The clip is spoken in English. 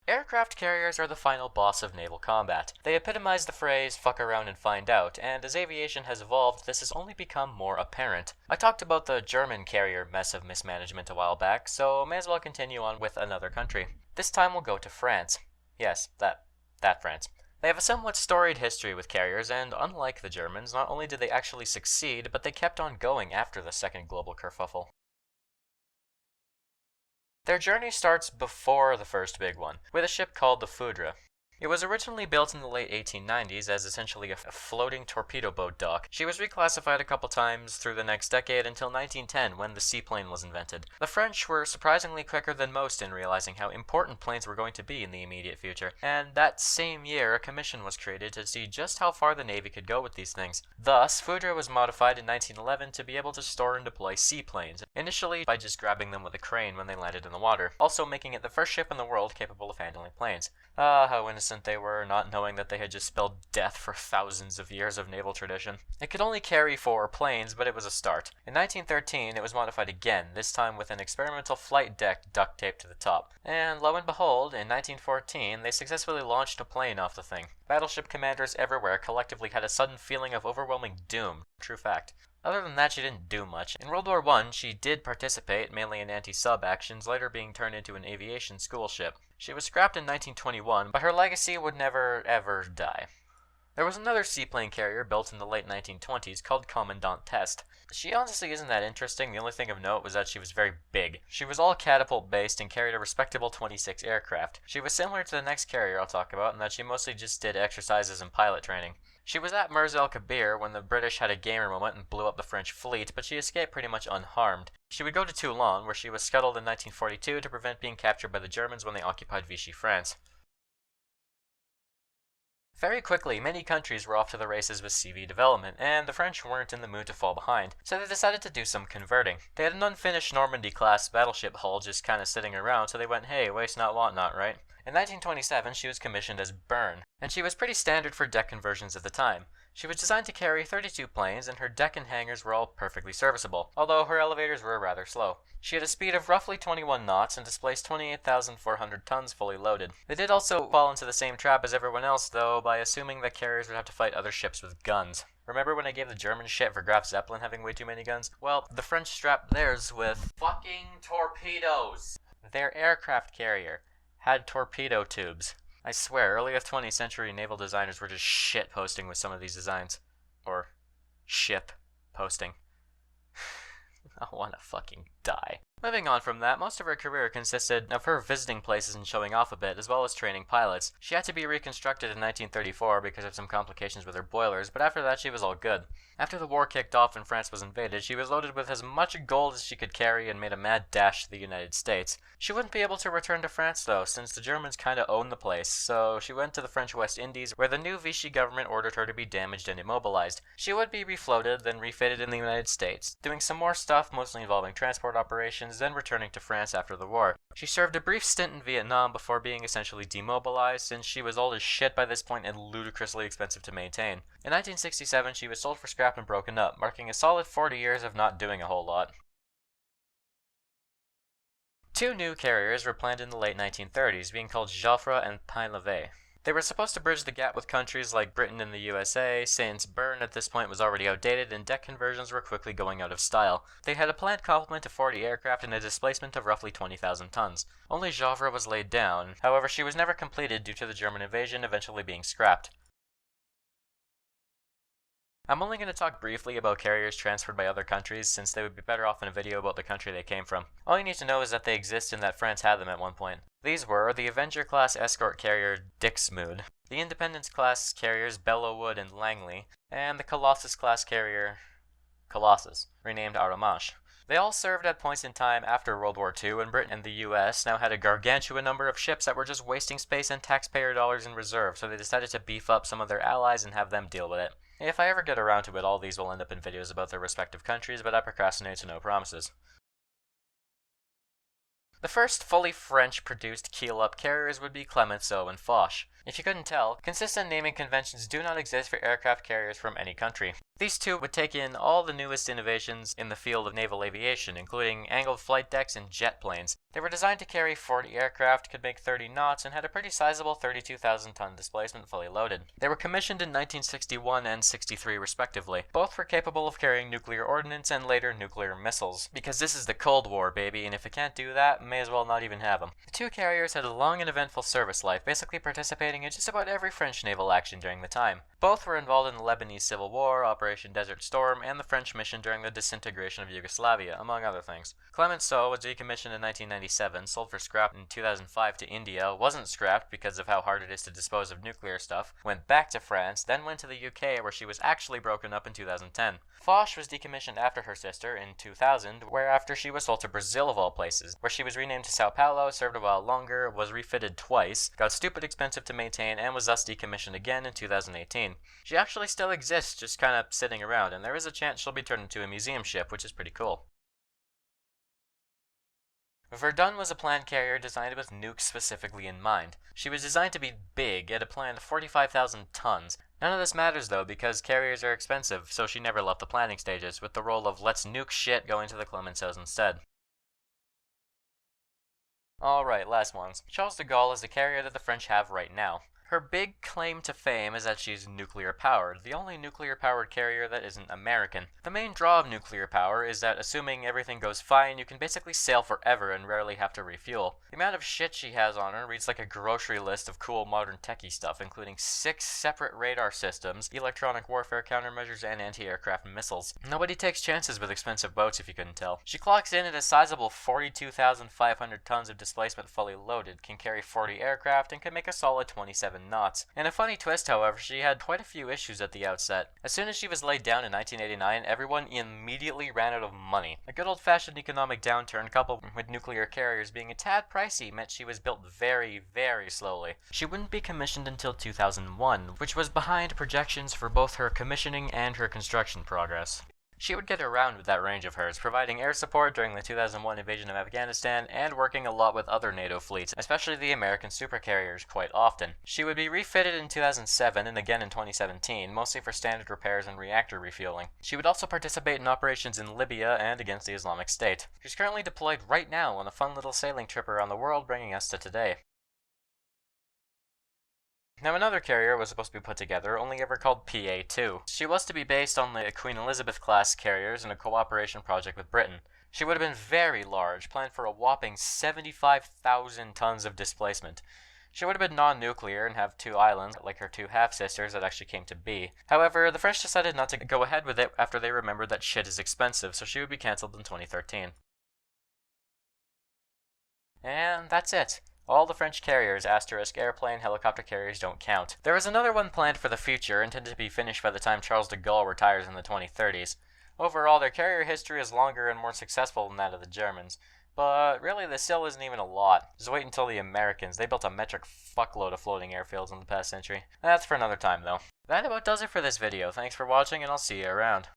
Aircraft carriers are the final boss of naval combat. They epitomize the phrase, fuck around and find out, and as aviation has evolved, this has only become more apparent. I talked about the German carrier mess of mismanagement a while back, so may as well continue on with another country. This time we'll go to France. Yes, that France. They have a somewhat storied history with carriers, and unlike the Germans, not only did they actually succeed, but they kept on going after the second global kerfuffle. Their journey starts before the first big one, with a ship called the Foudre. It was originally built in the late 1890s as essentially a floating torpedo boat dock. She was reclassified a couple times through the next decade until 1910 when the seaplane was invented. The French were surprisingly quicker than most in realizing how important planes were going to be in the immediate future, and that same year a commission was created to see just how far the Navy could go with these things. Thus, Foudre was modified in 1911 to be able to store and deploy seaplanes, initially by just grabbing them with a crane when they landed in the water, also making it the first ship in the world capable of handling planes. Ah, how innocent they were, not knowing that they had just spelled death for thousands of years of naval tradition. It could only carry 4 planes, but it was a start. In 1913, it was modified again, this time with an experimental flight deck duct taped to the top. And lo and behold, in 1914, they successfully launched a plane off the thing. Battleship commanders everywhere collectively had a sudden feeling of overwhelming doom. True fact. Other than that, she didn't do much. In World War I, she did participate, mainly in anti-sub actions, later being turned into an aviation school ship. She was scrapped in 1921, but her legacy would never, ever die. There was another seaplane carrier built in the late 1920s called Commandant Test. She honestly isn't that interesting. The only thing of note was that she was very big. She was all catapult based and carried a respectable 26 aircraft. She was similar to the next carrier I'll talk about in that she mostly just did exercises and pilot training. She was at Mers El Kabir when the British had a gamer moment and blew up the French fleet, but she escaped pretty much unharmed. She would go to Toulon, where she was scuttled in 1942 to prevent being captured by the Germans when they occupied Vichy France. Very quickly, many countries were off to the races with CV development, and the French weren't in the mood to fall behind, so they decided to do some converting. They had an unfinished Normandy-class battleship hull just kinda sitting around, so they went, hey, waste not, want not, right? In 1927, she was commissioned as Bern, and she was pretty standard for deck conversions at the time. She was designed to carry 32 planes, and her deck and hangars were all perfectly serviceable, although her elevators were rather slow. She had a speed of roughly 21 knots and displaced 28,400 tons fully loaded. They did also fall into the same trap as everyone else, though, by assuming that carriers would have to fight other ships with guns. Remember when I gave the Germans shit for Graf Zeppelin having way too many guns? Well, the French strapped theirs with fucking torpedoes! Their aircraft carrier had torpedo tubes. I swear, early 20th century naval designers were just shit posting with some of these designs. Or ship posting. I wanna fucking die. Moving on from that, most of her career consisted of her visiting places and showing off a bit, as well as training pilots. She had to be reconstructed in 1934 because of some complications with her boilers, but after that she was all good. After the war kicked off and France was invaded, she was loaded with as much gold as she could carry and made a mad dash to the United States. She wouldn't be able to return to France though, since the Germans kinda owned the place, so she went to the French West Indies, where the new Vichy government ordered her to be damaged and immobilized. She would be refloated, then refitted in the United States, doing some more stuff, mostly involving transport operations, then returning to France after the war. She served a brief stint in Vietnam before being essentially demobilized, since she was old as shit by this point and ludicrously expensive to maintain. In 1967, she was sold for scrap and broken up, marking a solid 40 years of not doing a whole lot. 2 new carriers were planned in the late 1930s, being called Joffre and Pain-Levé. They were supposed to bridge the gap with countries like Britain and the USA, since Bern at this point was already outdated and deck conversions were quickly going out of style. They had a planned complement of 40 aircraft and a displacement of roughly 20,000 tons. Only Joffre was laid down, however she was never completed due to the German invasion eventually being scrapped. I'm only going to talk briefly about carriers transferred by other countries, since they would be better off in a video about the country they came from. All you need to know is that they exist and that France had them at one point. These were the Avenger-class escort carrier Dixmude, the Independence-class carriers Belleauwood and Langley, and the Colossus-class carrier Colossus, renamed Arromanches. They all served at points in time after World War II, and Britain and the US now had a gargantuan number of ships that were just wasting space and taxpayer dollars in reserve, so they decided to beef up some of their allies and have them deal with it. If I ever get around to it, all these will end up in videos about their respective countries, but I procrastinate, so no promises. The first fully French-produced keel-up carriers would be Clemenceau and Foch. If you couldn't tell, consistent naming conventions do not exist for aircraft carriers from any country. These two would take in all the newest innovations in the field of naval aviation, including angled flight decks and jet planes. They were designed to carry 40 aircraft, could make 30 knots, and had a pretty sizable 32,000-ton displacement fully loaded. They were commissioned in 1961 and 63 respectively. Both were capable of carrying nuclear ordnance and later nuclear missiles. Because this is the Cold War, baby, and if it can't do that, may as well not even have them. The two carriers had a long and eventful service life, basically participating in just about every French naval action during the time. Both were involved in the Lebanese Civil War, Operation Desert Storm, and the French mission during the disintegration of Yugoslavia, among other things. Clemenceau was decommissioned in 1997, sold for scrap in 2005 to India, wasn't scrapped because of how hard it is to dispose of nuclear stuff, went back to France, then went to the UK where she was actually broken up in 2010. Foch was decommissioned after her sister in 2000, whereafter she was sold to Brazil of all places, where she was renamed to Sao Paulo, served a while longer, was refitted twice, got stupid expensive to maintain, and was thus decommissioned again in 2018. She actually still exists, just kinda sitting around, and there is a chance she'll be turned into a museum ship, which is pretty cool. Verdun was a planned carrier designed with nukes specifically in mind. She was designed to be big, at a planned 45,000 tons. None of this matters though, because carriers are expensive, so she never left the planning stages, with the role of let's nuke shit going to the Clemenceaus instead. Alright, last ones. Charles de Gaulle is the carrier that the French have right now. Her big claim to fame is that she's nuclear-powered, the only nuclear-powered carrier that isn't American. The main draw of nuclear power is that assuming everything goes fine, you can basically sail forever and rarely have to refuel. The amount of shit she has on her reads like a grocery list of cool modern techie stuff, including 6 separate radar systems, electronic warfare countermeasures, and anti-aircraft missiles. Nobody takes chances with expensive boats if you couldn't tell. She clocks in at a sizable 42,500 tons of displacement fully loaded, can carry 40 aircraft, and can make a solid 27 knots. In a funny twist, however, she had quite a few issues at the outset. As soon as she was laid down in 1989, everyone immediately ran out of money. A good old-fashioned economic downturn coupled with nuclear carriers being a tad pricey meant she was built very, very slowly. She wouldn't be commissioned until 2001, which was behind projections for both her commissioning and her construction progress. She would get around with that range of hers, providing air support during the 2001 invasion of Afghanistan and working a lot with other NATO fleets, especially the American supercarriers, quite often. She would be refitted in 2007 and again in 2017, mostly for standard repairs and reactor refueling. She would also participate in operations in Libya and against the Islamic State. She's currently deployed right now on a fun little sailing trip around the world, bringing us to today. Now another carrier was supposed to be put together, only ever called PA-2. She was to be based on the Queen Elizabeth class carriers in a cooperation project with Britain. She would have been very large, planned for a whopping 75,000 tons of displacement. She would have been non-nuclear and have 2 islands, like her 2 half-sisters that actually came to be. However, the French decided not to go ahead with it after they remembered that shit is expensive, so she would be cancelled in 2013. And that's it. All the French carriers, asterisk airplane, helicopter carriers don't count. There is another one planned for the future, intended to be finished by the time Charles de Gaulle retires in the 2030s. Overall, their carrier history is longer and more successful than that of the Germans. But really, this still isn't even a lot. Just wait until the Americans. They built a metric fuckload of floating airfields in the past century. That's for another time, though. That about does it for this video. Thanks for watching, and I'll see you around.